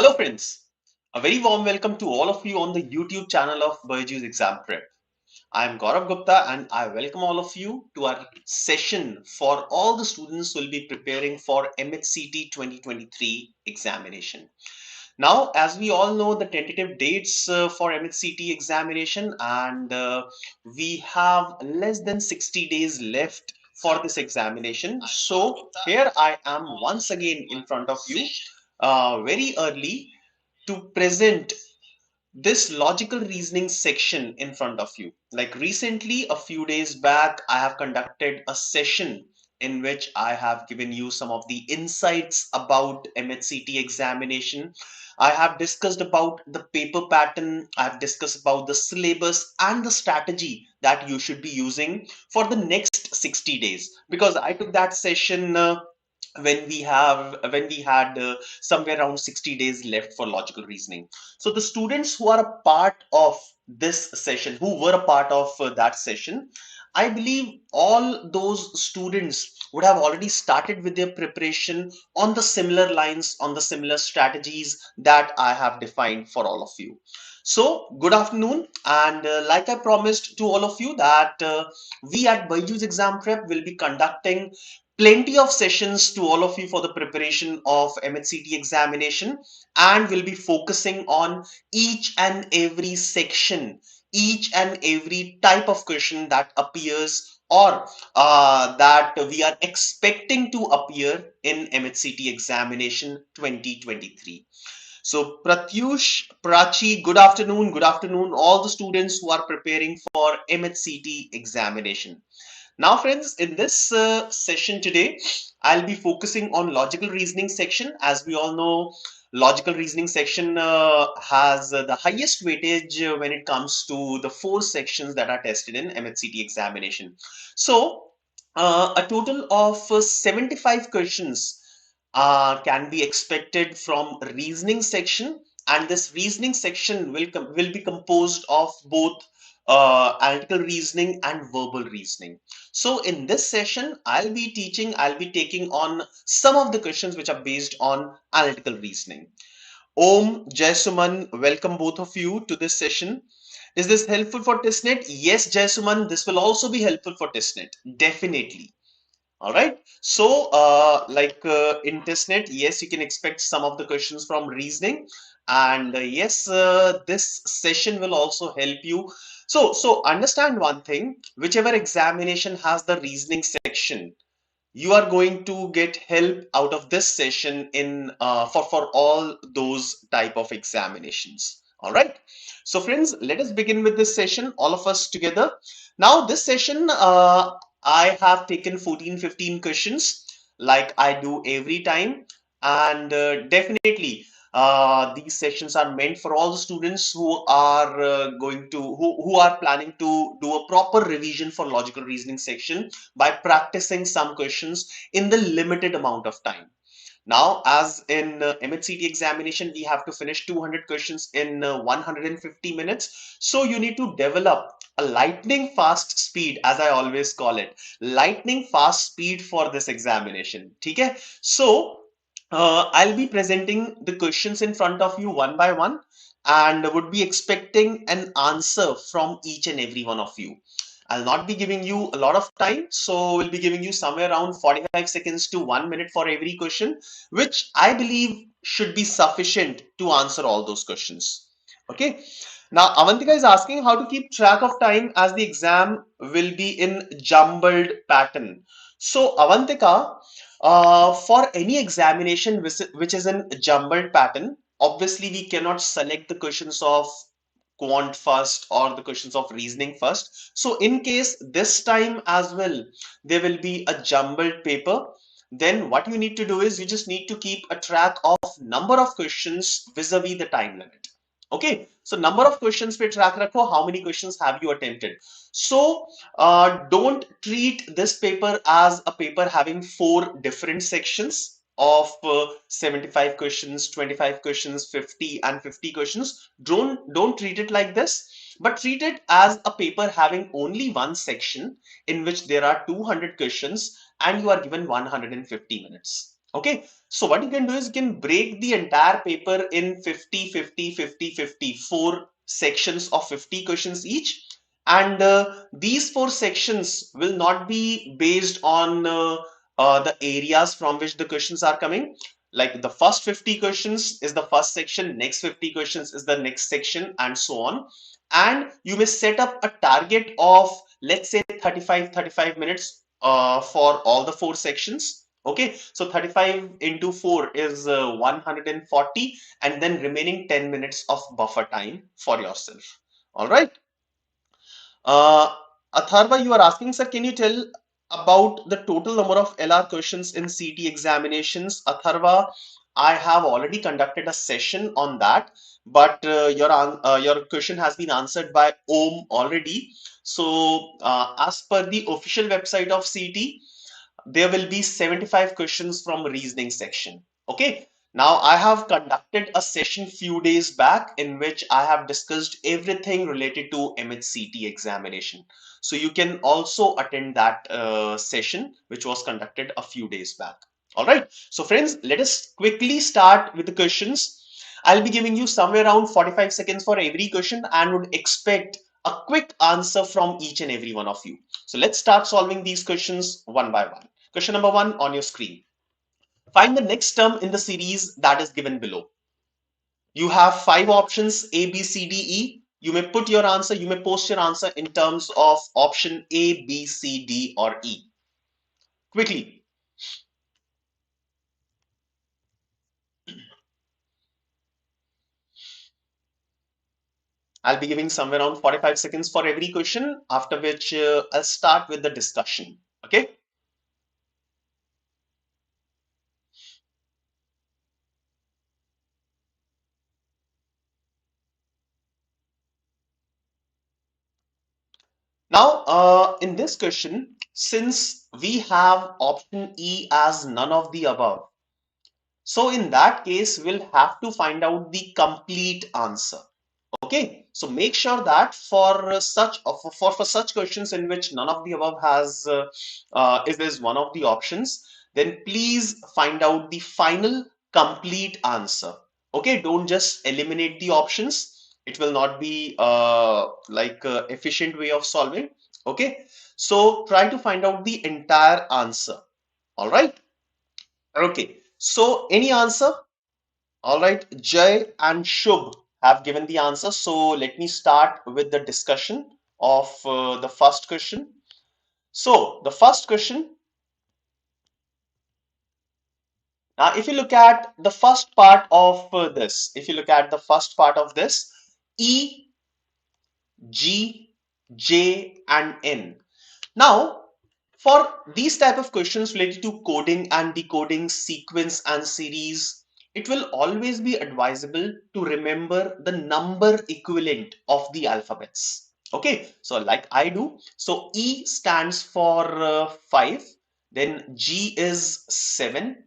Hello friends, a very warm welcome to all of you on the YouTube channel of BYJU'S Exam Prep. I am Gourav Gupta and I welcome all of you to our session for all the students who will be preparing for MH-CET 2023 examination. Now, as we all know the tentative dates for MH-CET examination and we have less than 60 days left for this examination. So here I am once again in front of you very early to present this logical reasoning section in front of you. Like recently, a few days back, I have conducted a session in which I have given you some of the insights about MH-CET examination. I have discussed about the paper pattern. I have discussed about the syllabus and the strategy that you should be using for the next 60 days because I took that session when we had somewhere around 60 days left for logical reasoning. So the students who are a part of this session, who were a part of that session, I believe all those students would have already started with their preparation on the similar lines, on the similar strategies that I have defined for all of you. So good afternoon, and like I promised to all of you that we at BYJU'S Exam Prep will be conducting plenty of sessions to all of you for the preparation of MH-CET examination, and we'll be focusing on each and every section, each and every type of question that appears or that we are expecting to appear in MH-CET examination 2023. So Pratyush, Prachi, good afternoon, all the students who are preparing for MH-CET examination. Now, friends, in this session today, I'll be focusing on logical reasoning section. As we all know, logical reasoning section has the highest weightage when it comes to the 4 sections that are tested in MH-CET examination. So, a total of 75 questions can be expected from reasoning section, and this reasoning section will be composed of both analytical reasoning and verbal reasoning. So in this session, I'll be taking on some of the questions which are based on analytical reasoning. Om, Jayasuman, welcome both of you to this session. Is this helpful for testnet? Yes, Jayasuman, this will also be helpful for testnet. Definitely. All right. So, in testnet, yes, you can expect some of the questions from reasoning, and yes, this session will also help you. So understand one thing: whichever examination has the reasoning section, you are going to get help out of this session in for all those type of examinations. All right. So friends, let us begin with this session, all of us together. Now this session, I have taken 14-15 questions like I do every time, and definitely these sessions are meant for all the students who are who are planning to do a proper revision for logical reasoning section by practicing some questions in the limited amount of time. Now, as in MH-CET examination, we have to finish 200 questions in 150 minutes. So you need to develop a lightning fast speed, as I always call it, lightning fast speed for this examination. Okay? So I'll be presenting the questions in front of you one by one and would be expecting an answer from each and every one of you. I'll not be giving you a lot of time, so we'll be giving you somewhere around 45 seconds to 1 minute for every question, which I believe should be sufficient to answer all those questions. Okay. Now, Avantika is asking how to keep track of time as the exam will be in jumbled pattern. So, Avantika, for any examination which is in jumbled pattern, obviously we cannot select the questions of quant first or the questions of reasoning first. So in case this time as well, there will be a jumbled paper, then what you need to do is you just need to keep a track of number of questions vis-a-vis the time limit. Okay, so number of questions pe track rakho, how many questions have you attempted? So don't treat this paper as a paper having 4 different sections of 75 questions, 25 questions, 50 and 50 questions. Don't treat it like this, but treat it as a paper having only one section in which there are 200 questions and you are given 150 minutes. Okay, so what you can do is you can break the entire paper in 50, 50, 50, 50, four sections of 50 questions each. And these four sections will not be based on the areas from which the questions are coming. Like the first 50 questions is the first section, next 50 questions is the next section, and so on. And you may set up a target of, let's say, 35 minutes for all the four sections. Okay, so 35 into 4 is 140, and then remaining 10 minutes of buffer time for yourself. All right. Uh, Atharva, you are asking, sir, can you tell about the total number of LR questions in CT examinations? Atharva, I have already conducted a session on that, but your question has been answered by Om already. So, as per the official website of CT, there will be 75 questions from reasoning section. Okay. Now I have conducted a session few days back in which I have discussed everything related to MH-CET examination. So you can also attend that session which was conducted a few days back. All right. So friends, let us quickly start with the questions. I'll be giving you somewhere around 45 seconds for every question and would expect a quick answer from each and every one of you. So let's start solving these questions one by one. Question number one on your screen. Find the next term in the series that is given below. You have five options A, B, C, D, E. You may put your answer, you may post your answer in terms of option A, B, C, D, or E. Quickly. I'll be giving somewhere around 45 seconds for every question, after which I'll start with the discussion. Okay. Now, in this question, since we have option E as none of the above, so in that case, we'll have to find out the complete answer. Okay, so make sure that for such questions in which none of the above has is one of the options, then please find out the final complete answer. Okay, don't just eliminate the options. It will not be like efficient way of solving. Okay, so try to find out the entire answer. All right. Okay. So any answer? All right, Jay and Shubh have given the answer. So let me start with the discussion of the first question. So the first question, now if you look at the first part of this, if you look at the first part of this, E, G, J, and N. Now, for these type of questions related to coding and decoding, sequence and series, it will always be advisable to remember the number equivalent of the alphabets. Okay, so like I do. So E stands for 5, then G is 7,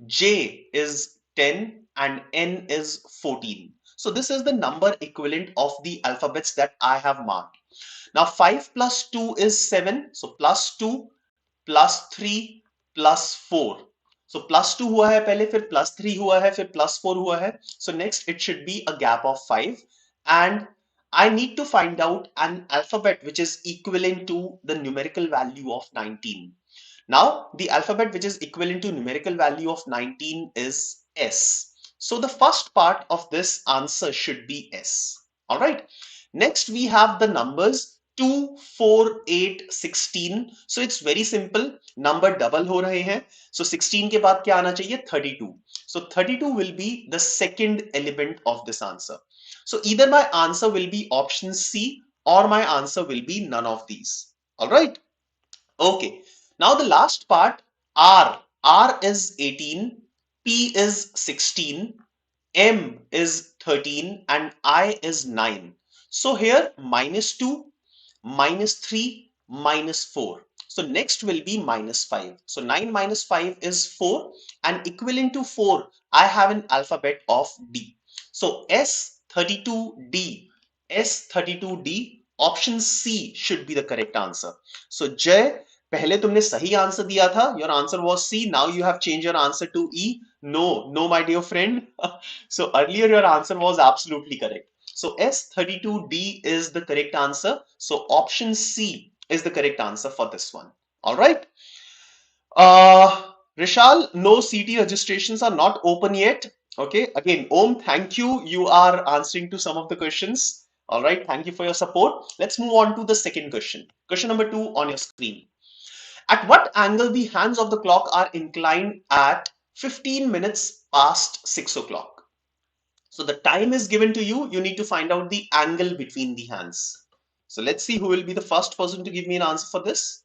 J is 10, and N is 14. So this is the number equivalent of the alphabets that I have marked. Now 5 plus 2 is 7. So plus 2 plus 3 plus 4. So plus 2 हुआ है पहले, फिर plus 3 हुआ है, फिर plus 4 हुआ है. So next it should be a gap of 5. And I need to find out an alphabet which is equivalent to the numerical value of 19. Now, the alphabet which is equivalent to numerical value of 19 is S. So the first part of this answer should be S. All right. Next, we have the numbers 2, 4, 8, 16. So it's very simple. Number double हो रहे हैं. So 16 के बाद क्या आना चाहिए? 32. So 32 will be the second element of this answer. So either my answer will be option C or my answer will be none of these. All right. Okay, now the last part, R. R is 18, P is 16, M is 13, and I is 9. So here minus 2, minus 3, minus 4. So next will be minus 5. So 9 minus 5 is 4, and equivalent to 4, I have an alphabet of D. So S32D, S32D, option C should be the correct answer. So J, पहले तुमने सही answer दिया था, your answer was C, now you have changed your answer to E. No, no, my dear friend. So earlier your answer was absolutely correct. So S32D is the correct answer. So option C is the correct answer for this one. All right. Rishal, no CT registrations are not open yet. Okay. Again, Om, thank you. You are answering to some of the questions. All right. Thank you for your support. Let's move on to the second question. Question number 2 on your screen. At what angle the hands of the clock are inclined at 15 minutes past 6 o'clock? So the time is given to you. You need to find out the angle between the hands. So let's see who will be the first person to give me an answer for this.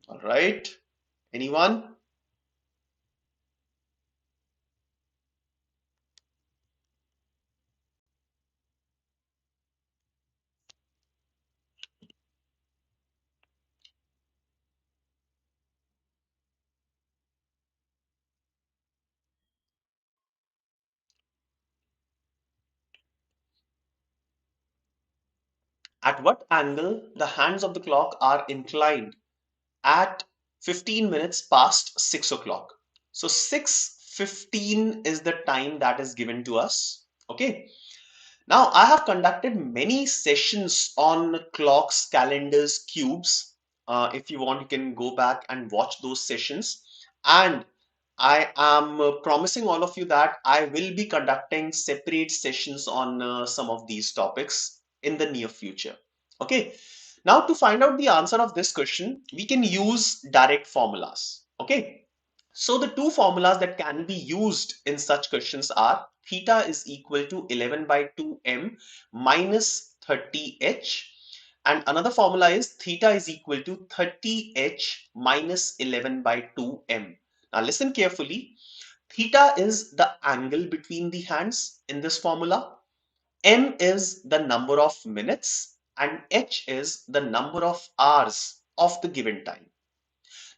All right. Anyone? At what angle the hands of the clock are inclined at 15 minutes past 6 o'clock? So 6:15 is the time that is given to us. Okay. Now, I have conducted many sessions on clocks, calendars, cubes. If you want, you can go back and watch those sessions. And I am promising all of you that I will be conducting separate sessions on some of these topics in the near future. Okay. Now, to find out the answer of this question, we can use direct formulas. Okay. So the two formulas that can be used in such questions are theta is equal to 11 by 2m minus 30h, and another formula is theta is equal to 30h minus 11 by 2m. Now listen carefully. Theta is the angle between the hands in this formula. M is the number of minutes and h is the number of hours of the given time.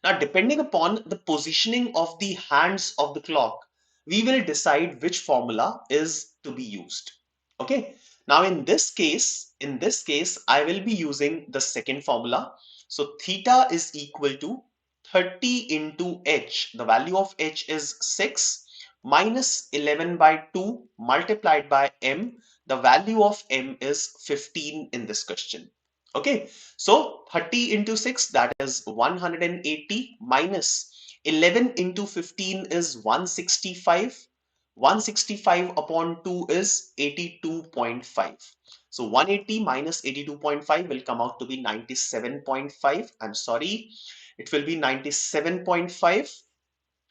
Now, depending upon the positioning of the hands of the clock, we will decide which formula is to be used. Okay. Now, in this case, I will be using the second formula. So, theta is equal to 30 into h. The value of h is 6 minus 11 by 2 multiplied by m. The value of m is 15 in this question. Okay. So 30 into 6, that is 180, minus 11 into 15 is 165. 165 upon 2 is 82.5. So 180 minus 82.5 will come out to be 97.5. I'm sorry, it will be 97.5.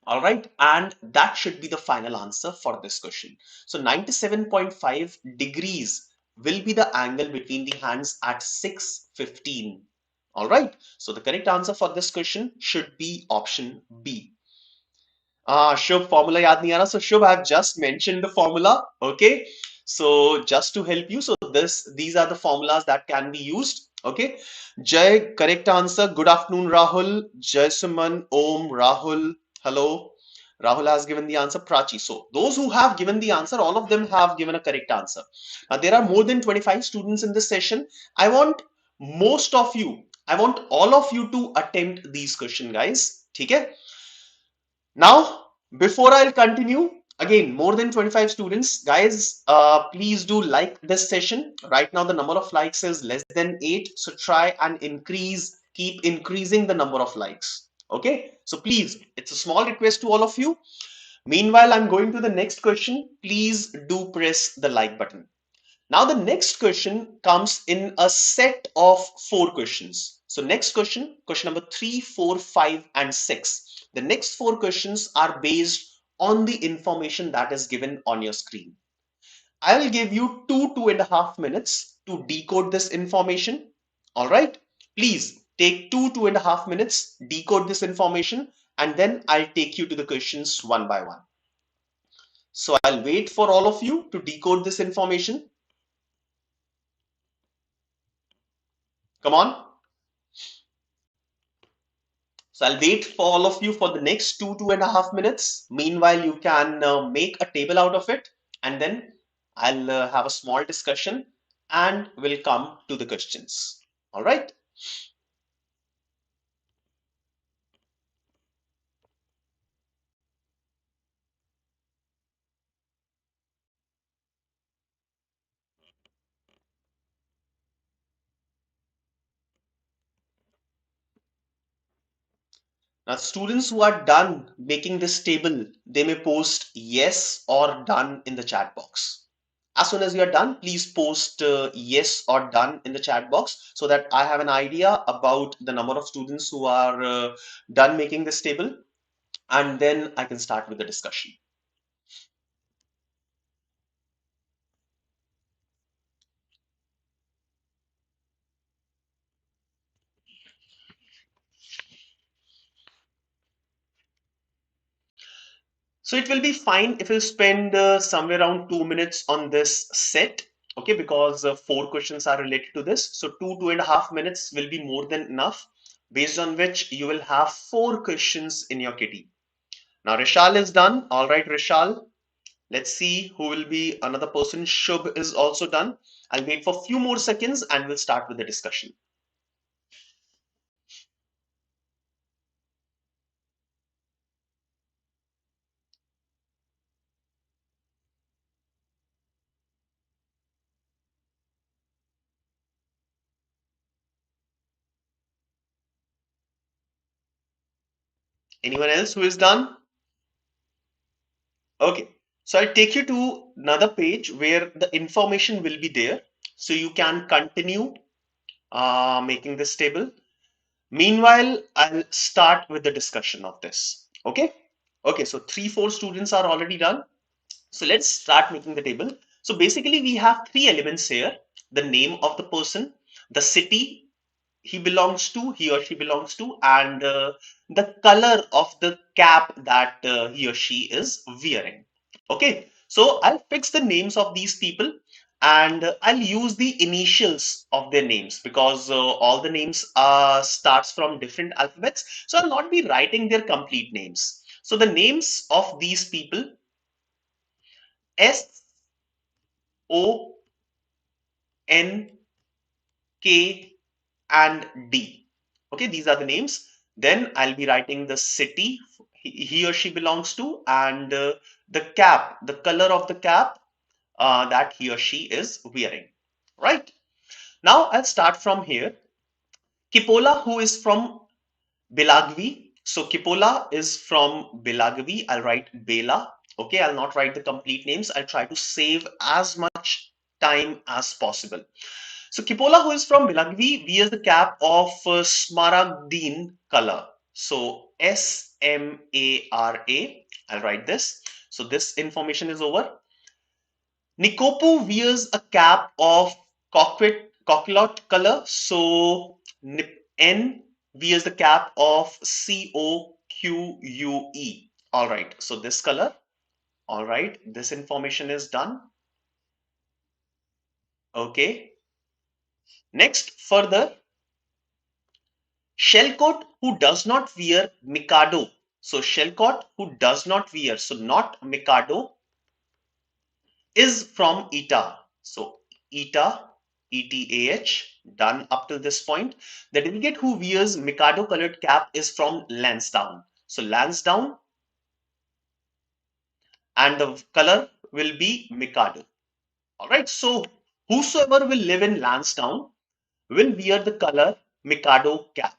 All right, and that should be the final answer for this question. So 97.5 degrees will be the angle between the hands at 6:15. All right, so the correct answer for this question should be option B. Shubh, formula yaad nahi aa raha. So Shubh, I have just mentioned the formula. Okay. So just to help you, so these are the formulas that can be used. Okay. Jay, correct answer. Good afternoon, Rahul. Jai Suman, Om, Rahul. Hello. Rahul has given the answer. Prachi. So those who have given the answer, all of them have given a correct answer. Now there are more than 25 students in this session. I want most of you, I want all of you to attempt these questions, guys. Okay. Now, before I'll continue, again, more than 25 students, guys, please do like this session. Right now, the number of likes is less than 8. So try and keep increasing the number of likes. Okay. So please, it's a small request to all of you. Meanwhile, I'm going to the next question. Please do press the like button. Now the next question comes in a set of 4 questions. So next question, question number 3, 4, 5 and 6. The next 4 questions are based on the information that is given on your screen. I will give you 2.5 minutes to decode this information. All right. Please take 2.5 minutes, decode this information, and then I'll take you to the questions one by one. So I'll wait for all of you to decode this information. Come on. So I'll wait for all of you for the next 2.5 minutes. Meanwhile, you can make a table out of it, and then I'll have a small discussion and we'll come to the questions. All right. Now, students who are done making this table, they may post yes or done in the chat box. As soon as you are done, please post yes or done in the chat box so that I have an idea about the number of students who are done making this table, and then I can start with the discussion. So it will be fine if you spend somewhere around 2 minutes on this set, okay, because four questions are related to this. So 2.5 minutes will be more than enough, based on which you will have four questions in your kitty. Now Rishal is done. All right, Rishal. Let's see who will be another person. Shubh is also done. I'll wait for a few more seconds and we'll start with the discussion. Anyone else who is done? Okay. So I'll take you to another page where the information will be there. So you can continue making this table. Meanwhile, I'll start with the discussion of this. Okay. Okay. So 3, 4 students are already done. So let's start making the table. So basically we have three elements here: the name of the person, the city he or she belongs to, and the color of the cap that he or she is wearing. Okay, so I'll fix the names of these people, and I'll use the initials of their names because all the names starts from different alphabets. So I'll not be writing their complete names. So the names of these people: SONK and D. Okay, these are the names. Then I'll be writing the city he or she belongs to, and the cap, the color of the cap that he or she is wearing. Right. Now I'll start from here. Kipola, who is from Belagavi. So Kipola is from Belagavi. I'll write Bela. Okay, I'll not write the complete names. I'll try to save as much time as possible. So Kipola, who is from Bilagvi, wears the cap of smaragdine color. So SMARA. I'll write this. So this information is over. Nikopu wears a cap of coquelot color. So N wears the cap of COQUE. All right. So this color. All right. This information is done. Okay. Next, further, Shellcoat who does not wear Mikado. So Shellcoat who does not wear, so not Mikado, is from ETA. So ETA, ETAH, done up till this point. The delegate who wears Mikado colored cap is from Lansdowne. So Lansdowne, and the color will be Mikado. All right. So whosoever will live in Lansdowne will wear the color Mikado cap.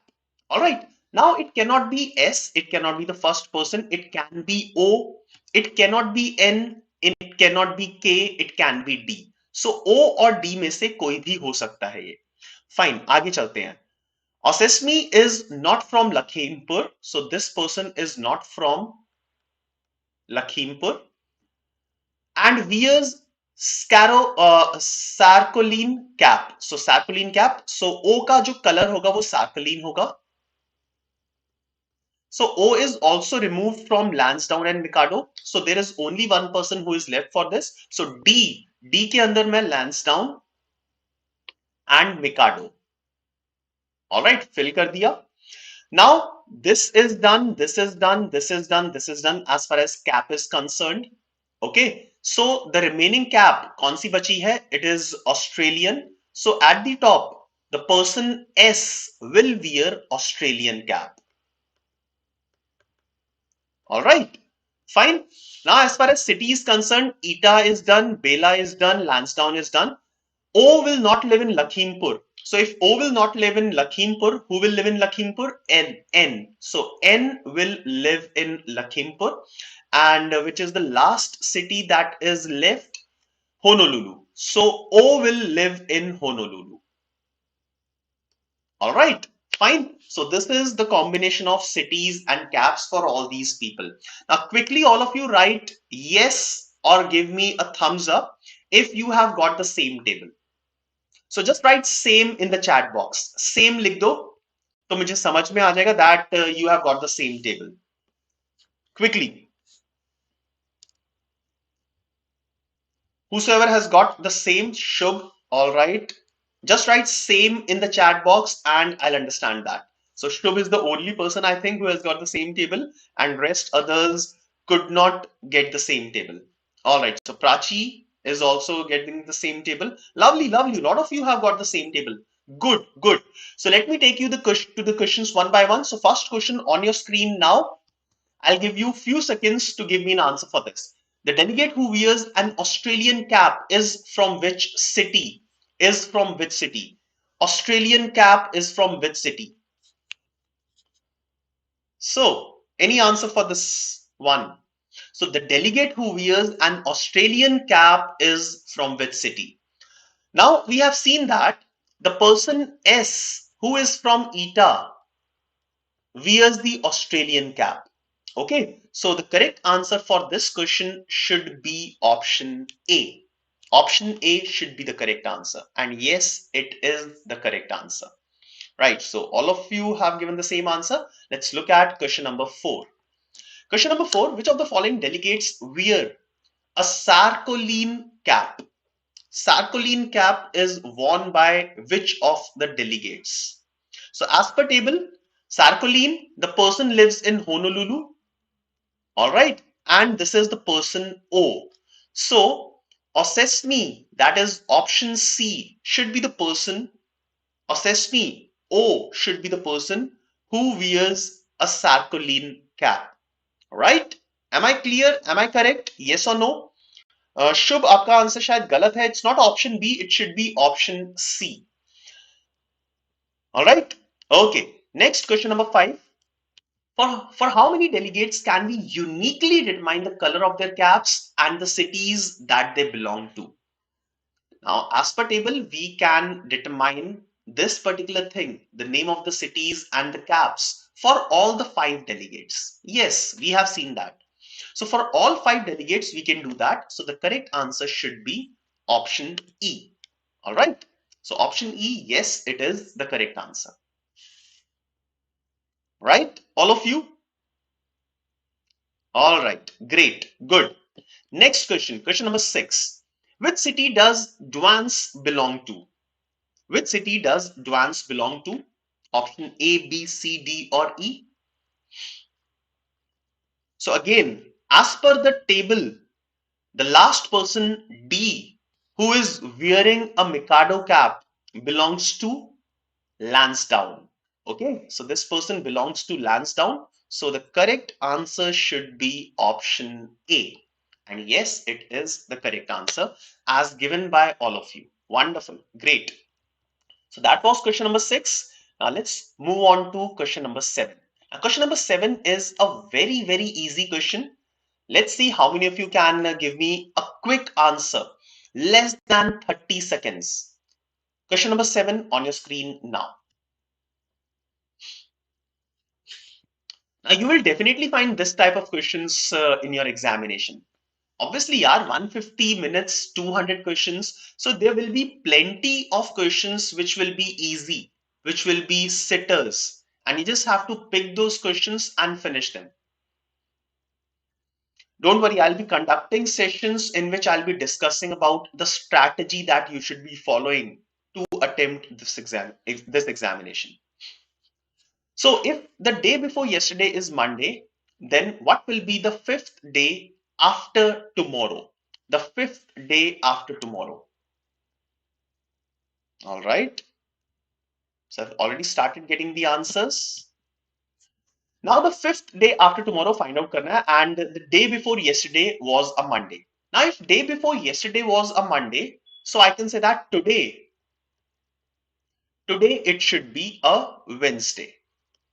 All right. Now it cannot be S, it cannot be the first person, it can be O, it cannot be N, it cannot be K, it can be D. So O और D में से कोई भी हो सकता है ये. Fine, आगे चलते हैं. Osesmi is not from Lakhimpur, so this person is not from Lakhimpur and wears sarcoline cap. So sarcoline cap. So O का जो color होगा वो sarcoline होगा. So O is also removed from Lansdowne and Mikado. So there is only one person who is left for this. So D के अंदर मैं Lansdowne and Mikado. All right, fill कर दिया. Now this is done, this is done, this is done, this is done as far as cap is concerned. Okay, So the remaining cap कौन सी बची है? It is Australian. So at the top, the person S will wear Australian cap. All right, fine. Now, as far as city is concerned, Eta is done, Bela is done, Lansdowne is done. O will not live in Lakhimpur. So if O will not live in Lakhimpur, who will live in Lakhimpur? N. So N will live in Lakhimpur, and which is the last city that is left? Honolulu. So O will live in Honolulu. All right, fine. So this is the combination of cities and caps for all these people. Now quickly all of you write yes or give me a thumbs up if you have got the same table. So just write same in the chat box. Same लिख दो तो मुझे समझ में आ जाएगा that you have got the same table. Quickly. Whosoever has got the same, Shubh, all right. Just write same in the chat box and I'll understand that. So Shubh is the only person I think who has got the same table, and rest others could not get the same table. All right. So Prachi is also getting the same table. Lovely, lovely. A lot of you have got the same table. Good, good. So let me take you to the questions one by one. So first question on your screen now. I'll give you few seconds to give me an answer for this. The delegate who wears an Australian cap is from which city? Is from which city? Australian cap is from which city? So, any answer for this one? So, the delegate who wears an Australian cap is from which city? Now, we have seen that the person S who is from Eta wears the Australian cap. Okay, so the correct answer for this question should be option A. Option A should be the correct answer. And yes, it is the correct answer. Right, so all of you have given the same answer. Let's look at question number 4. Question number 4, which of the following delegates wear a Sarcoline cap? Sarcoline cap is worn by which of the delegates? So as per table, Sarcoline, the person lives in Honolulu. All right, and this is the person O. So assess me, that is option C, should be the person. Assess me, O should be the person who wears a Sarcoline cap. All right, am I clear? Am I correct? Yes or no? शुभ आपका answer शायद गलत है. It's not option B, it should be option C. All right, okay. Next, question number 5. For how many delegates can we uniquely determine the color of their caps and the cities that they belong to? Now, as per table, we can determine this particular thing, the name of the cities and the caps for all the 5 delegates. Yes, we have seen that. So for all 5 delegates, we can do that. So the correct answer should be option E. All right. So option E, yes, it is the correct answer. Right? All of you? All right. Great. Good. Next question. Question number 6. Which city does Dwans belong to? Which city does Dwans belong to? Option A, B, C, D, or E? So again, as per the table, the last person D who is wearing a Mikado cap belongs to Lansdowne. Okay, so this person belongs to Lansdowne. So the correct answer should be option A. And yes, it is the correct answer as given by all of you. Wonderful, great. So that was question number 6. Now let's move on to question number 7. Now question number 7 is a very, very easy question. Let's see how many of you can give me a quick answer. Less than 30 seconds. Question number 7 on your screen now. Now you will definitely find this type of questions in your examination. Obviously, 150 minutes, 200 questions. So there will be plenty of questions which will be easy, which will be sitters. And you just have to pick those questions and finish them. Don't worry, I'll be conducting sessions in which I'll be discussing about the strategy that you should be following to attempt this examination. So if the day before yesterday is Monday, then what will be the 5th day after tomorrow? the fifth day after tomorrow. All right. So I've already started getting the answers. Now the fifth day after tomorrow, find out karna hai, and the day before yesterday was a Monday. Now if day before yesterday was a Monday, so I can say that today it should be a Wednesday.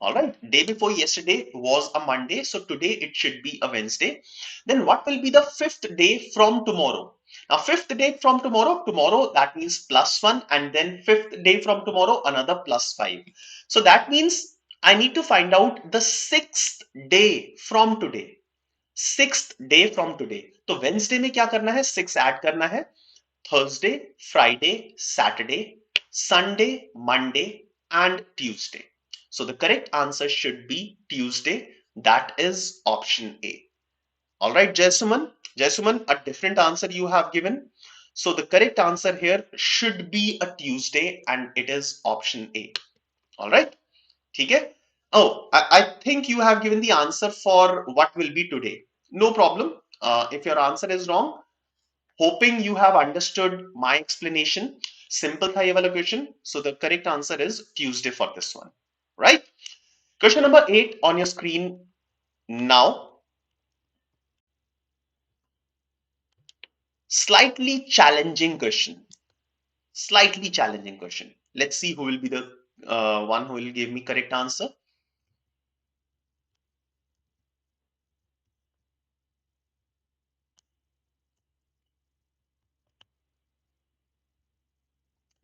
All right. Day before yesterday was a Monday, so today it should be a Wednesday. Then what will be the fifth day from tomorrow? Now fifth day from tomorrow that means +1, and then fifth day from tomorrow another +5. So that means I need to find out the sixth day from today. Sixth day from today. तो Wednesday में क्या करना है? 6 add करना है. Thursday, Friday, Saturday, Sunday, Monday, and Tuesday. So the correct answer should be Tuesday. That is option A. All right, Jaisuman. Jaisuman, a different answer you have given. So the correct answer here should be a Tuesday, and it is option A. All right. Okay. Oh, I think you have given the answer for what will be today. No problem. If your answer is wrong, hoping you have understood my explanation. Simple tha ye wala question. So the correct answer is Tuesday for this one. Right? Question number 8 on your screen now. Slightly challenging question. Slightly challenging question. Let's see who will be the one who will give me correct answer.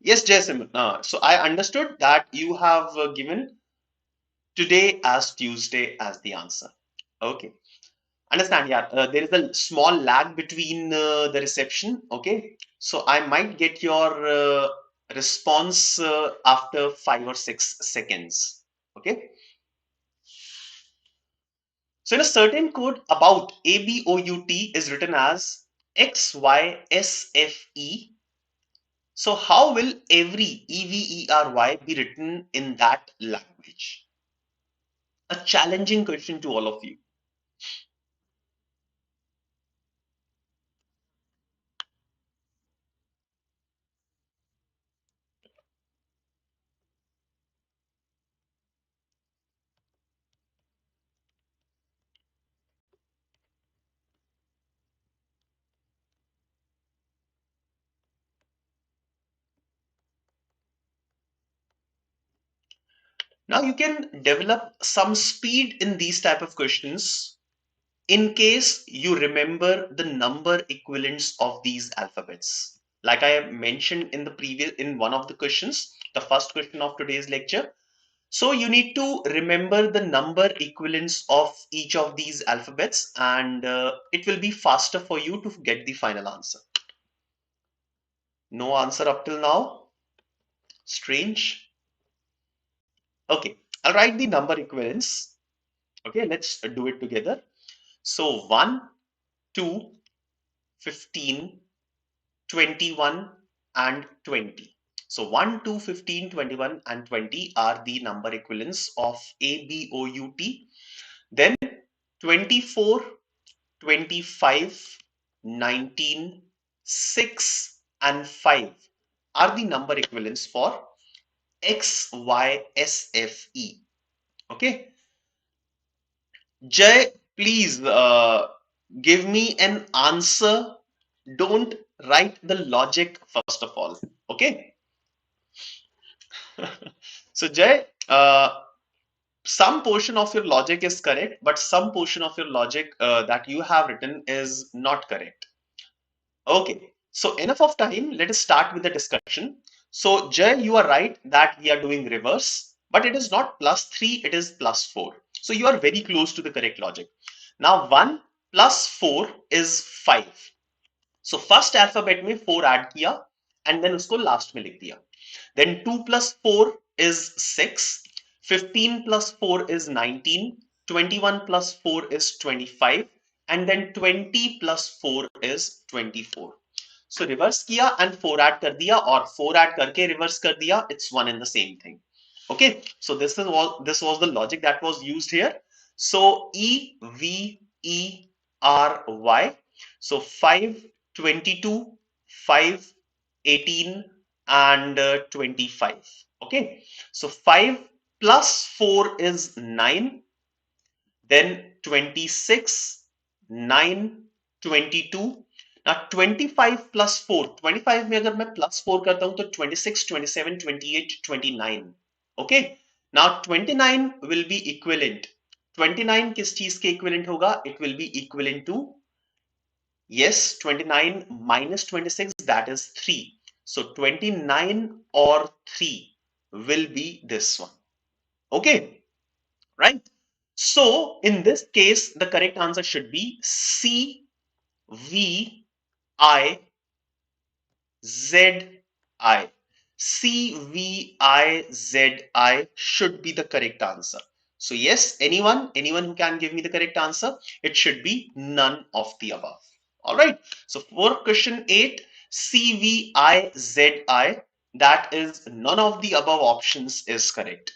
Yes, Jason. So I understood that you have given today as Tuesday as the answer. Okay. Understand, yeah. There is a small lag between the reception. Okay. So I might get your response after 5 or 6 seconds. Okay. So in a certain code about ABOUT is written as XYSFE. So how will every EVERY be written in that language? A challenging question to all of you. Now you can develop some speed in these type of questions in case you remember the number equivalents of these alphabets. Like I have mentioned in the previous, in one of the questions, the first question of today's lecture. So you need to remember the number equivalents of each of these alphabets, and it will be faster for you to get the final answer. No answer up till now. Strange. Okay, I'll write the number equivalents. Okay, let's do it together. So 1, 2, 15, 21, and 20. So 1, 2, 15, 21, and 20 are the number equivalents of ABOUT. Then 24, 25, 19, 6, and 5 are the number equivalents for XYSFE. Okay. Jay, please give me an answer. Don't write the logic first of all. Okay. So Jay, some portion of your logic is correct, but some portion of your logic that you have written is not correct. Okay. So enough of time. Let us start with the discussion. So Jay, you are right that we are doing reverse, but it is not +3, it is +4. So you are very close to the correct logic. Now 1 plus 4 is 5. So first alphabet में 4 add किया and then उसको last में लिख दिया. Then 2 plus 4 is 6. 15 plus 4 is 19. 21 plus 4 is 25. And then 20 plus 4 is 24. So reverse किया and 4 add कर दिया और 4 ऐड करके reverse कर दिया. It's one and the same thing. Okay. So this was the logic that was used here. So EVERY. So 5 22, 5, 18, and 25. Okay, so 5 plus 4 is 9, then 26, 9, 22. Now 25 plus 4, 25 में अगर मैं plus 4 करता हूं तो 26, 27, 28, 29. Okay, now 29 will be equivalent. 29 किस चीज के equivalent होगा? It will be equivalent to, yes, 29 minus 26, that is 3. So 29 or 3 will be this one. Okay, right? So in this case, the correct answer should be C V I Z I. C V I Z I should be the correct answer. So yes, anyone who can give me the correct answer, it should be none of the above. All right. So for question 8, C V I Z I, that is none of the above options is correct.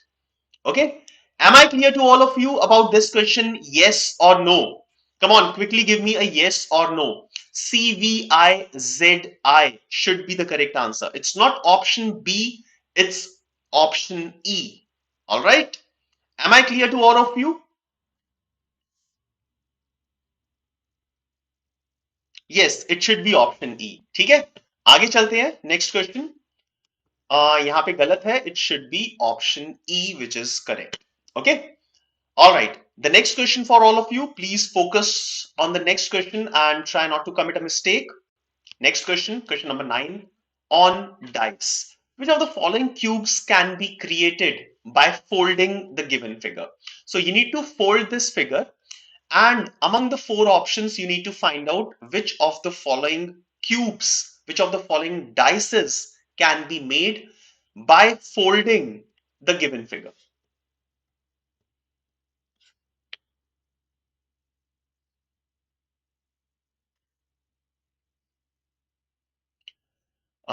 Okay. Am I clear to all of you about this question? Yes or no? Come on, quickly give me a yes or no. CVIZI should be the correct answer. It's not option B, it's option E. All right. Am I clear to all of you? Yes, it should be option E. ठीक है, आगे चलते हैं. Next question. यहाँ पे गलत है. It should be option E, which is correct. Okay. All right. The next question for all of you, please focus on the next question and try not to commit a mistake. Next question, question number 9, on dice. Which of the following cubes can be created by folding the given figure? So you need to fold this figure, and among the 4 options, you need to find out which of the following cubes, which of the following dices can be made by folding the given figure.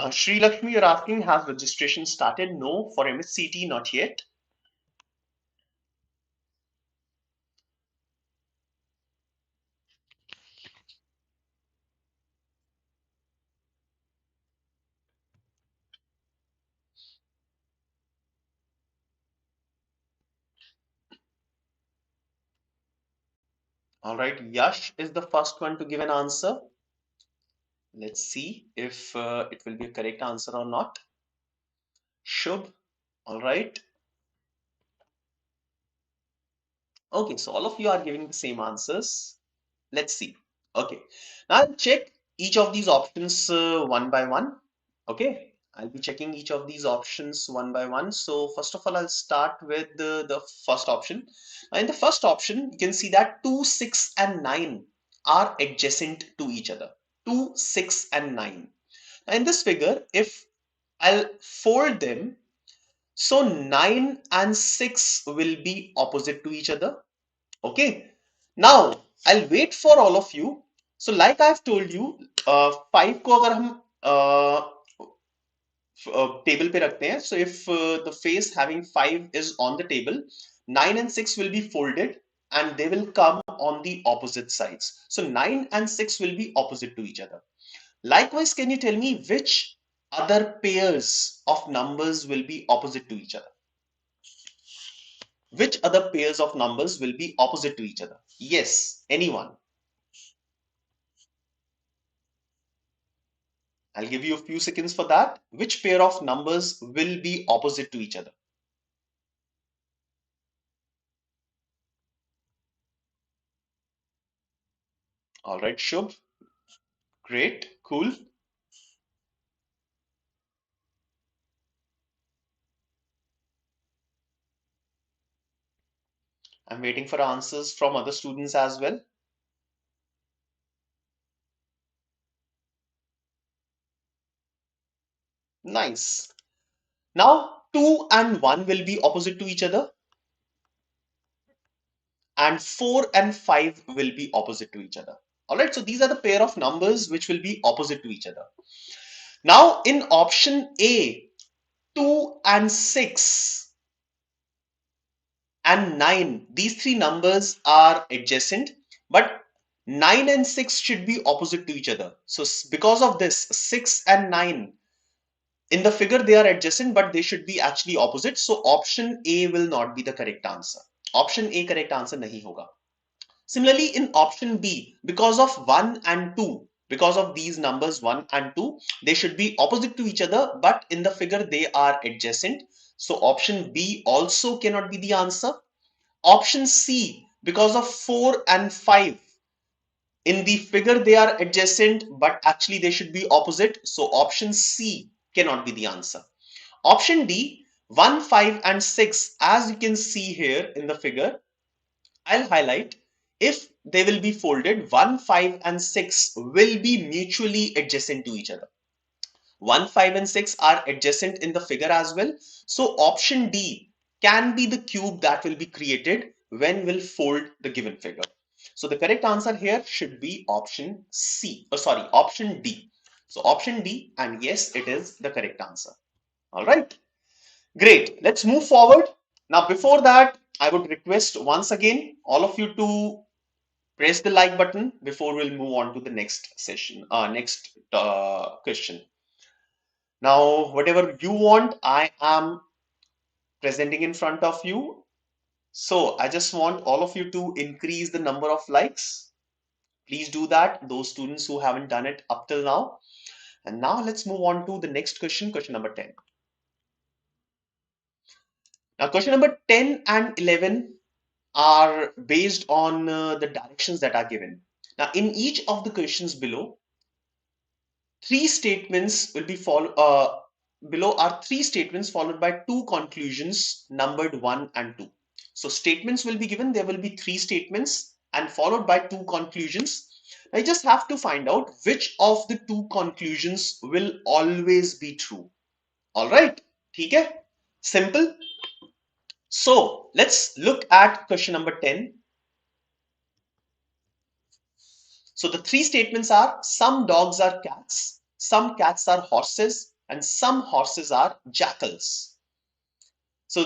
Sri Lakshmi, you're asking, has registration started? No, for MH-CET, not yet. All right, Yash is the first one to give an answer. Let's see if it will be a correct answer or not. Shubh, all right. Okay, so all of you are giving the same answers. Let's see. Okay, now I'll check each of these options one by one. Okay, I'll be checking each of these options one by one. So first of all, I'll start with the first option. Now in the first option, you can see that 2, 6, and 9 are adjacent to each other. 2, 6, and 9. Now in this figure, if I'll fold them, so 9 and 6 will be opposite to each other. Okay. Now I'll wait for all of you. So like I've told you, 5 को अगर हम table पे रखते हैं, so if the face having 5 is on the table, 9 and 6 will be folded and they will come on the opposite sides. So 9 and 6 will be opposite to each other. Likewise, can you tell me which other pairs of numbers will be opposite to each other? Which other pairs of numbers will be opposite to each other? Yes, anyone? I'll give you a few seconds for that. Which pair of numbers will be opposite to each other? All right, Shubh. Great, cool. I'm waiting for answers from other students as well. Nice. Now, 2 and 1 will be opposite to each other, and 4 and 5 will be opposite to each other. All right, so these are the pair of numbers which will be opposite to each other. Now, in option A, 2 and 6 and 9, these 3 numbers are adjacent, but 9 and 6 should be opposite to each other. So because of this, 6 and 9 in the figure they are adjacent, but they should be actually opposite. So option A will not be the correct answer. Option A correct answer nahi hoga. Similarly, in option B, because of 1 and 2, because of these numbers 1 and 2, they should be opposite to each other, but in the figure they are adjacent. So option B also cannot be the answer. Option C, because of 4 and 5, in the figure they are adjacent, but actually they should be opposite. So option C cannot be the answer. Option D, 1, 5 and 6, as you can see here in the figure, I'll highlight, if they will be folded, 1, 5 and 6 will be mutually adjacent to each other. 1, 5 and 6 are adjacent in the figure as well. So option D can be the cube that will be created when we'll fold the given figure. So the correct answer here should be option C, option D. So option D, and yes, it is the correct answer. All right, great. Let's move forward. Now, before that, I would request once again all of you to press the like button before we'll move on to the next session, next question. Now, whatever you want, I am presenting in front of you. So I just want all of you to increase the number of likes. Please do that, those students who haven't done it up till now. And now let's move on to the next question, question number 10. Now, question number 10 and 11 are based on the directions that are given. Now, in each of the questions below, three statements will be below are three statements followed by two conclusions numbered 1 and 2. So statements will be given, there will be three statements and followed by two conclusions. I just have to find out which of the two conclusions will always be true. All right, okay, simple. So let's look at question number 10. So the three statements are: some dogs are cats, some cats are horses, and some horses are jackals. So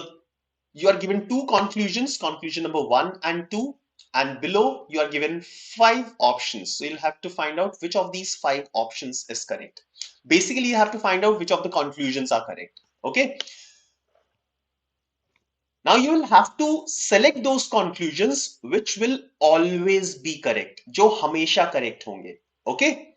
you are given two conclusions, conclusion number 1 and 2, and below you are given 5 options. So you'll have to find out which of these 5 options is correct. Basically, you have to find out which of the conclusions are correct. Okay. Now you will have to select those conclusions which will always be correct, जो हमेशा correct होंगे. Okay.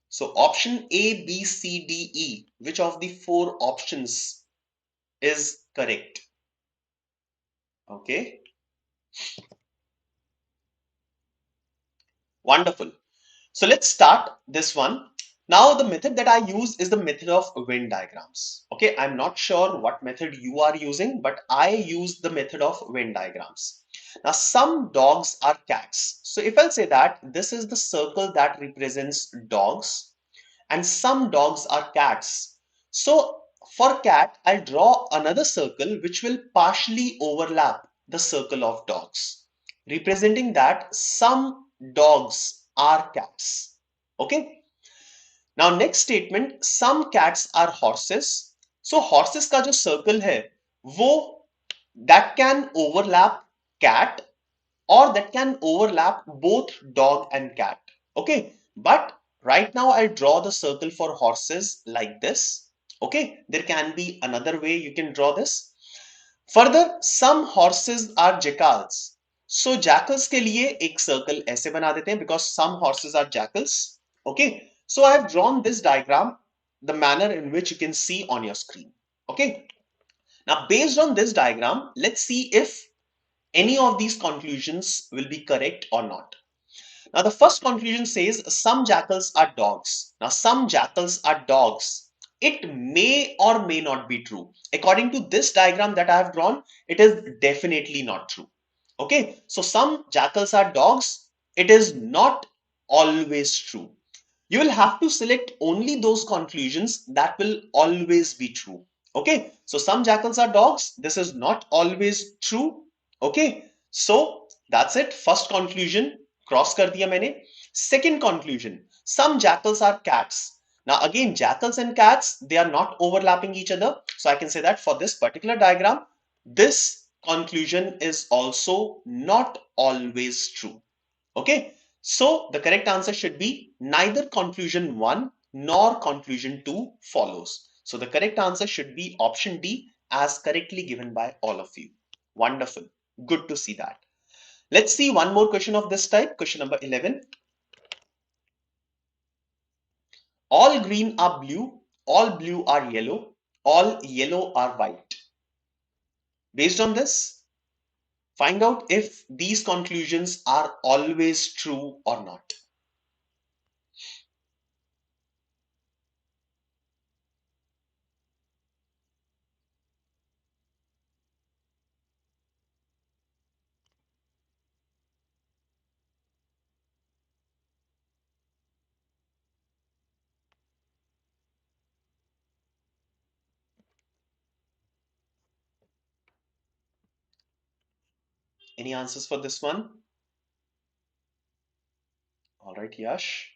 So option A, B, C, D, E, which of the 4 options is correct? Okay. Wonderful. So let's start this one. Now the method that I use is the method of Venn diagrams. Okay, I'm not sure what method you are using, but I use the method of Venn diagrams. Now some dogs are cats. So if I'll say that this is the circle that represents dogs and some dogs are cats. So for cat, I'll draw another circle which will partially overlap the circle of dogs, representing that some dogs are cats. Okay. Now next statement, some cats are horses. So horses का जो circle है, वो that can overlap cat or that can overlap both dog and cat. Okay, but right now I draw the circle for horses like this. Okay, there can be another way you can draw this. Further, some horses are jackals. So jackals के लिए एक circle ऐसे बना देते हैं because some horses are jackals. Okay, so I have drawn this diagram, the manner in which you can see on your screen. Okay, now based on this diagram, let's see if any of these conclusions will be correct or not. Now, the first conclusion says some jackals are dogs. Now, some jackals are dogs. It may or may not be true. According to this diagram that I have drawn, it is definitely not true. Okay, so some jackals are dogs. It is not always true. You will have to select only those conclusions that will always be true. Okay, so some jackals are dogs. This is not always true. Okay, so that's it. First conclusion cross kar diya maine. Second conclusion, some jackals are cats. Now again, jackals and cats, they are not overlapping each other. So I can say that for this particular diagram, this conclusion is also not always true. Okay, so the correct answer should be neither conclusion 1 nor conclusion 2 follows. So the correct answer should be option D, as correctly given by all of you. Wonderful. Good to see that. Let's see one more question of this type. Question number 11. All green are blue, all blue are yellow, all yellow are white. Based on this, find out if these conclusions are always true or not. Any answers for this one? All right, Yash.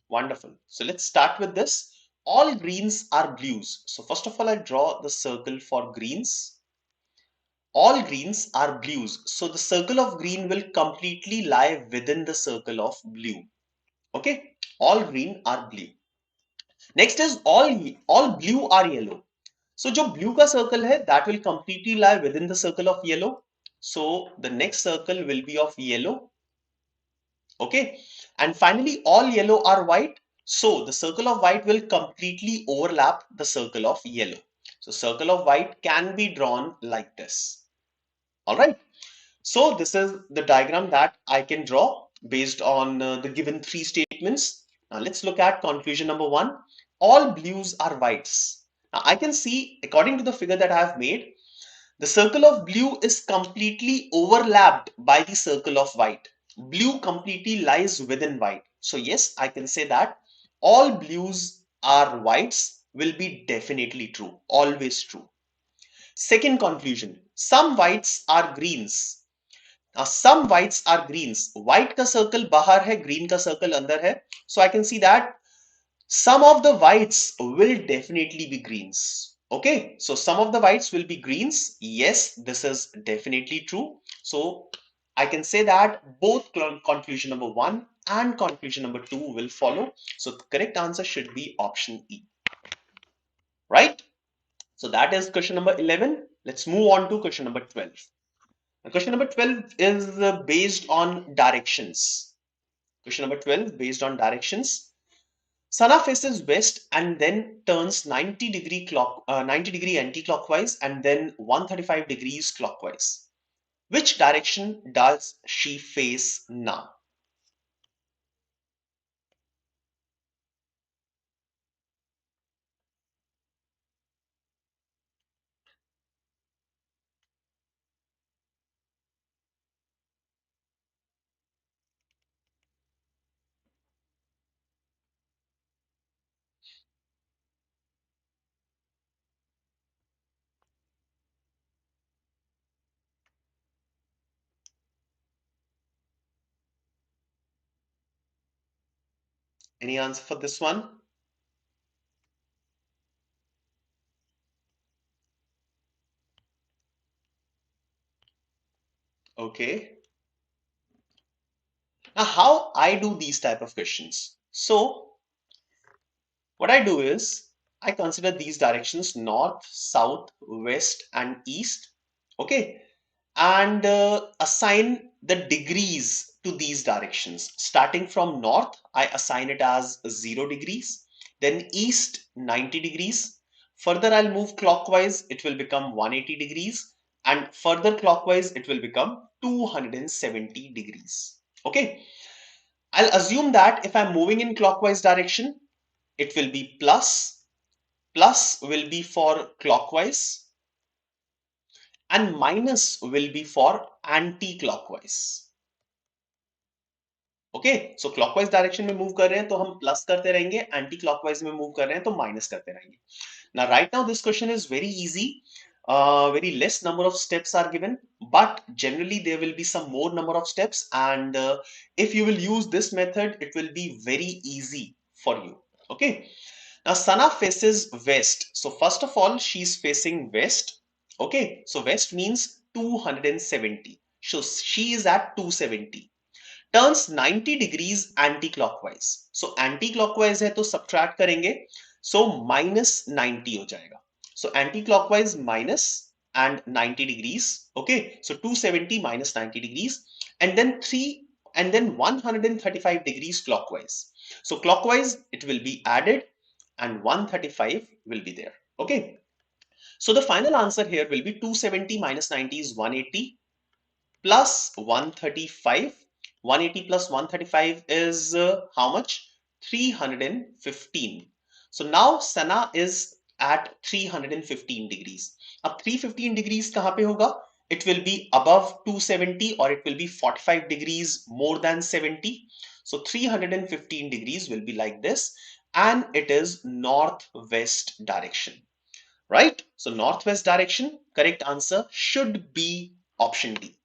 Wonderful. So let's start with this. All greens are blues. So first of all, I draw the circle for greens. All greens are blues. So the circle of green will completely lie within the circle of blue. Okay. All green are blue. Next is all blue are yellow. So जो blue का circle है, that will completely lie within the circle of yellow. So the next circle will be of yellow. Okay. And finally, all yellow are white. So the circle of white will completely overlap the circle of yellow. So circle of white can be drawn like this. All right. So this is the diagram that I can draw based on the given three statements. Now let's look at conclusion number 1. All blues are whites. Now I can see, according to the figure that I have made, the circle of blue is completely overlapped by the circle of white. Blue completely lies within white. So yes, I can say that all blues are whites will be definitely true, always true. Second conclusion, some whites are greens. Now some whites are greens. White का circle बाहर है, green का circle अंदर है. So I can see that some of the whites will definitely be greens. Okay, so some of the whites will be greens. Yes, this is definitely true. So I can say that both conclusion number 1 and conclusion number 2 will follow. So the correct answer should be option E. Right? So that is question number 11. Let's move on to question number 12. Now, question number 12 is based on directions. Question number 12 based on directions. Sana faces west and then turns 90 degree anti-clockwise and then 135 degrees clockwise. Which direction does she face now? Any answer for this one? Okay. Now, how I do these type of questions? So, what I do is I consider these directions north, south, west, and east. Okay. And assign the degrees to these directions. Starting from north, I assign it as 0 degrees. Then east, 90 degrees. Further, I'll move clockwise. It will become 180 degrees. And further clockwise, it will become 270 degrees. Okay. I'll assume that if I'm moving in clockwise direction, it will be plus. Plus will be for clockwise and minus will be for anti-clockwise. Okay so clockwise direction में move कर रहे हैं तो हम plus करते रहेंगे, anti clockwise में move कर रहे हैं तो माइनस करते रहेंगे. Now right now this question is very easy. very less number of steps are given, but generally there will be some more number of steps, and if you will use this method, it will be very easy for you. Okay. Now Sana faces west. So first of all, she's facing west. Okay. So west means 270. So she is at 270. Turns 90 degrees anti-clockwise. So anti-clockwise है तो subtract करेंगे. So minus 90 हो जाएगा. So anti-clockwise minus and 90 degrees. Okay. So 270 minus 90 degrees, and then 3 and then 135 degrees clockwise. So clockwise it will be added and 135 will be there. Okay. So the final answer here will be 270 minus 90 is 180 plus 135. 180 plus 135 is how much? 315. So now Sana is at 315 degrees. Ab 315 degrees kahan pe hoga? It will be above 270 or it will be 45 degrees more than 70. So 315 degrees will be like this, and it is northwest direction, right? So northwest direction, correct answer should be option D.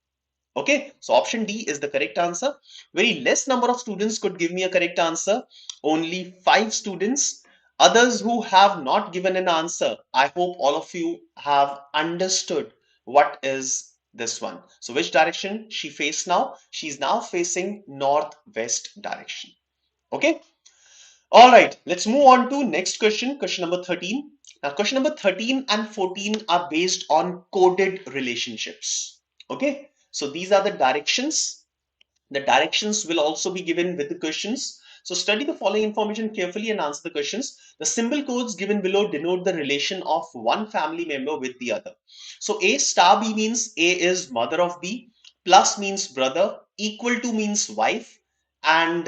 Okay, so option D is the correct answer. Very less number of students could give me a correct answer. Only 5 students. Others who have not given an answer, I hope all of you have understood what is this one. So which direction she faced now? She's now facing northwest direction. Okay. All right, let's move on to next question, question number 13. Now, question number 13 and 14 are based on coded relationships. Okay, so these are the directions. The directions will also be given with the questions. So study the following information carefully and answer the questions. The symbol codes given below denote the relation of one family member with the other. So A star B means A is mother of B, plus means brother, equal to means wife, and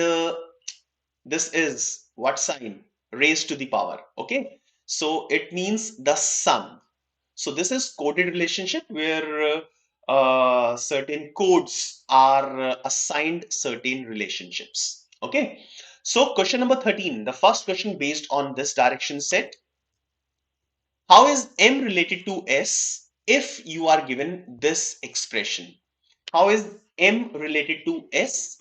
this is what sign? Raised to the power. Okay. So it means the son. So this is coded relationship where certain codes are assigned certain relationships. Okay. So question number 13, the first question based on this direction set. How is M related to S if you are given this expression? How is M related to S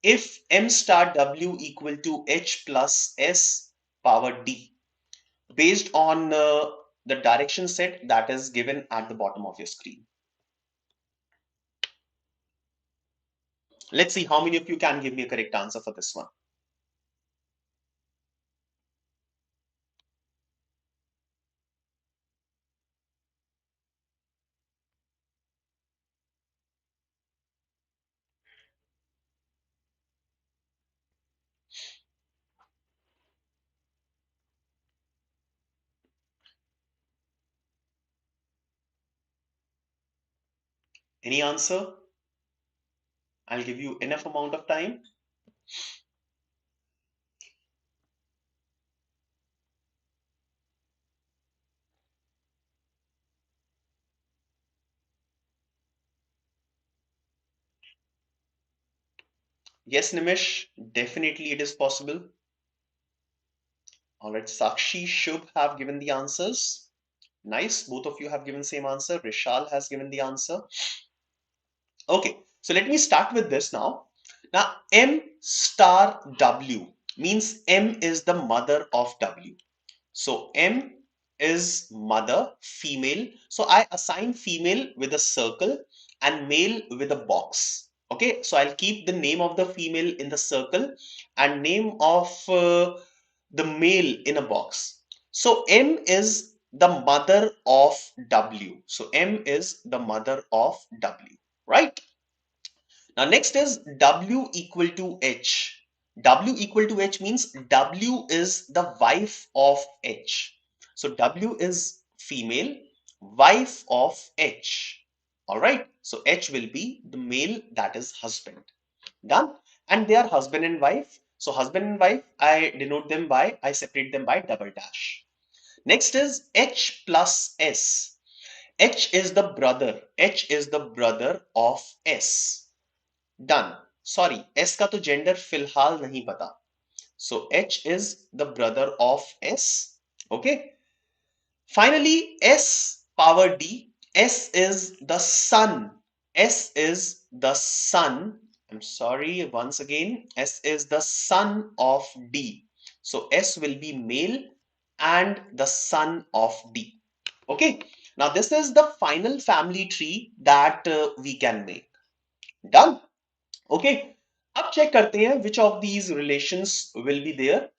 if M star W equal to H plus S power D based on the direction set that is given at the bottom of your screen? Let's see how many of you can give me a correct answer for this one. Any answer? I'll give you enough amount of time. Yes, Nimish, definitely it is possible. All right, Sakshi should have given the answers. Nice, both of you have given same answer. Rishal has given the answer. Okay, so let me start with this now. Now, M star W means M is the mother of W. So M is mother, female. So I assign female with a circle and male with a box. Okay, so I'll keep the name of the female in the circle and name of the male in a box. So M is the mother of W. So M is the mother of W, right? Now next is W equal to H. W equal to H means W is the wife of H. So W is female, wife of H. All right. So H will be the male, that is husband. Done. And they are husband and wife. So husband and wife, I separate them by double dash. Next is H plus S. H is the brother. H is the brother of S. Done sorry S का तो gender फिलहाल नहीं पता so H is the brother of S okay finally S power D. S is the sun. S is the sun. I'm sorry, once again, S is the son of D. So S will be male and the son of D. Okay. Now this is the final family tree that we can make. Done. Okay. अब check करते हैं which of these relations will be there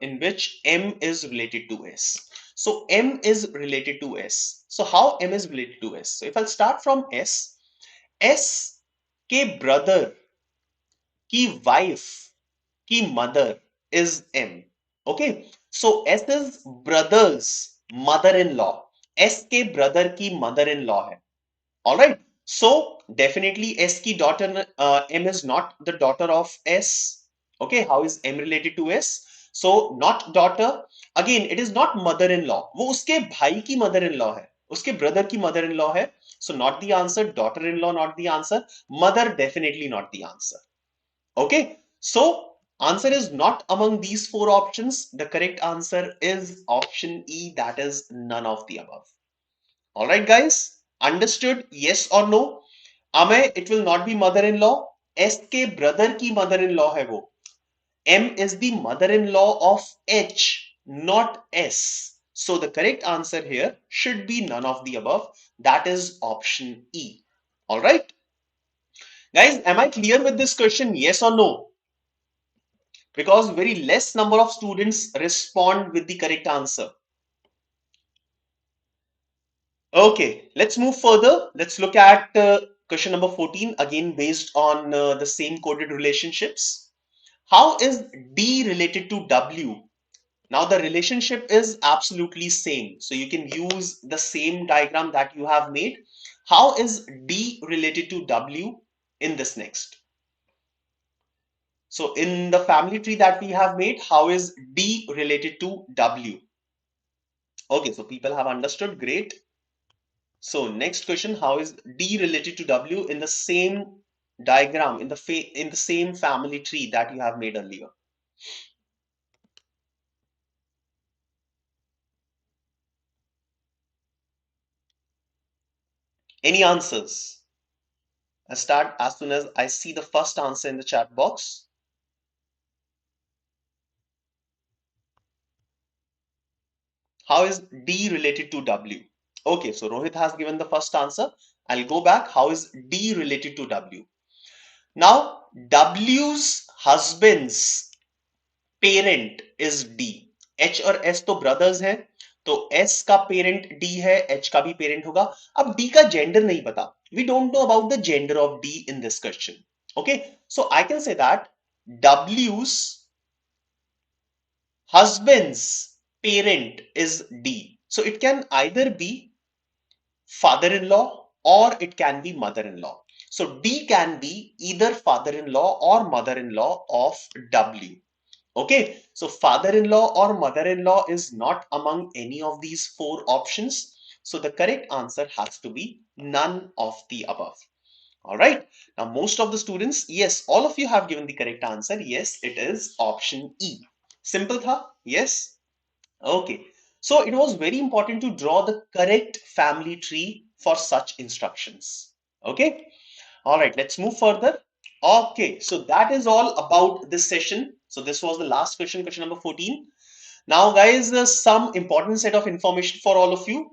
in which M is related to S. So M is related to S. So how M is related to S? So if I'll start from S, S के brother की wife की mother is M. Okay. So S is brother's mother-in-law. S के brother की mother-in-law है. All right. So definitely S की daughter M is not the daughter of S. Okay. How is M related to S? So not daughter. Again, it is not mother-in-law. वो उसके भाई की mother-in-law है. उसके brother की mother-in-law है. So not the answer. Daughter-in-law not the answer. Mother definitely not the answer. Okay. So answer is not among these four options. The correct answer is option E. That is none of the above. All right, guys. Understood? Yes or no? Amay, it will not be mother-in-law. S के brother की mother-in-law है वो. M is the mother-in-law of H, not S. So the correct answer here should be none of the above. That is option E. All right. Guys, am I clear with this question? Yes or no? Because very less number of students respond with the correct answer. Okay, let's move further. Let's look at question number 14, again based on the same coded relationships. How is D related to W? Now the relationship is absolutely same. So you can use the same diagram that you have made. How is D related to W in this next? So in the family tree that we have made, how is D related to W? Okay, so people have understood. Great. So next question, how is D related to W in the same diagram, in the same family tree that you have made earlier? Any answers? I start as soon as I see the first answer in the chat box. How is D related to W? Okay, so Rohit has given the first answer. I'll go back. How is D related to W? Now, W's husband's parent is D. H और S तो brothers हैं, तो S का parent D है, H का भी parent होगा. अब D का gender नहीं पता. We don't know about the gender of D in this question. Okay, so I can say that W's husband's parent is D. So it can either be father-in-law or it can be mother-in-law. So D can be either father-in-law or mother-in-law of W. Okay, so father-in-law or mother-in-law is not among any of these four options. So the correct answer has to be none of the above. All right. Now, most of the students, yes, all of you have given the correct answer. Yes, it is option E. Simple tha? Yes. Okay. So it was very important to draw the correct family tree for such instructions. Okay. All right, let's move further. Okay, so that is all about this session. So this was the last question, question number 14. Now, guys, some important set of information for all of you.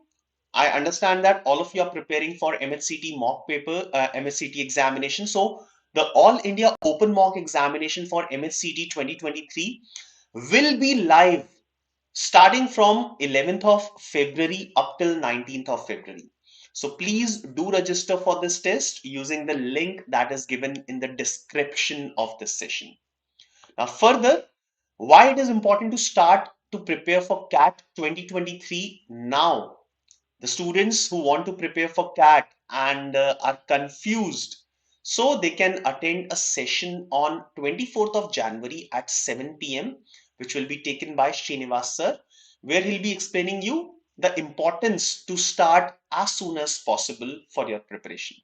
I understand that all of you are preparing for MH-CET mock paper, MH-CET examination. So the All India Open Mock Examination for MH-CET 2023 will be live starting from 11th of February up till 19th of February. So please do register for this test using the link that is given in the description of this session. Now further, why it is important to start to prepare for CAT 2023 now. The students who want to prepare for CAT and are confused, so they can attend a session on 24th of January at 7 p.m. which will be taken by Srinivas sir, where he'll be explaining you the importance to start as soon as possible for your preparation.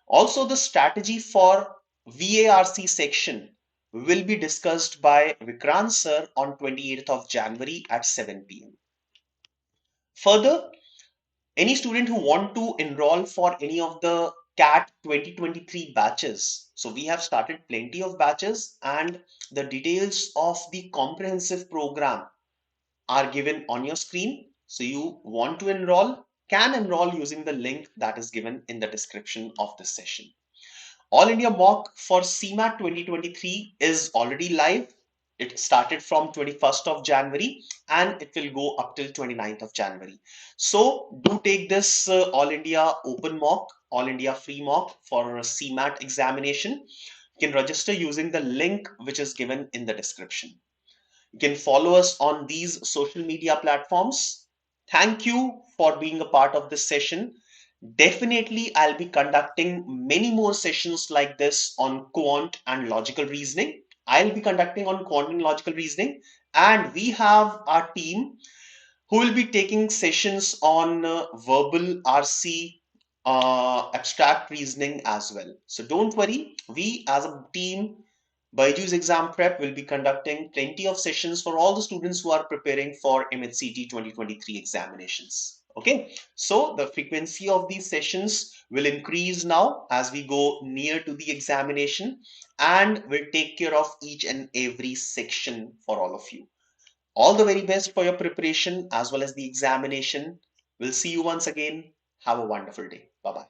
Also, the strategy for VARC section will be discussed by Vikrant sir on 28th of January at 7 p.m. Further, any student who want to enroll for any of the CAT 2023 batches, so we have started plenty of batches, and the details of the comprehensive program are given on your screen. So you want to enroll, can enroll using the link that is given in the description of this session. All India mock for CMAT 2023 is already live. It started from 21st of January and it will go up till 29th of January. So do take this All India open mock, All India free mock for a CMAT examination. You can register using the link which is given in the description. You can follow us on these social media platforms. Thank you for being a part of this session. Definitely, I'll be conducting many more sessions like this on quant and logical reasoning. I'll be conducting on quant and logical reasoning, and we have our team who will be taking sessions on verbal RC, abstract reasoning as well. So don't worry, we as a team, BYJU'S Exam Prep, will be conducting plenty of sessions for all the students who are preparing for MH-CET 2023 examinations. Okay, so the frequency of these sessions will increase now as we go near to the examination, and we'll take care of each and every section for all of you. All the very best for your preparation as well as the examination. We'll see you once again. Have a wonderful day. Bye bye.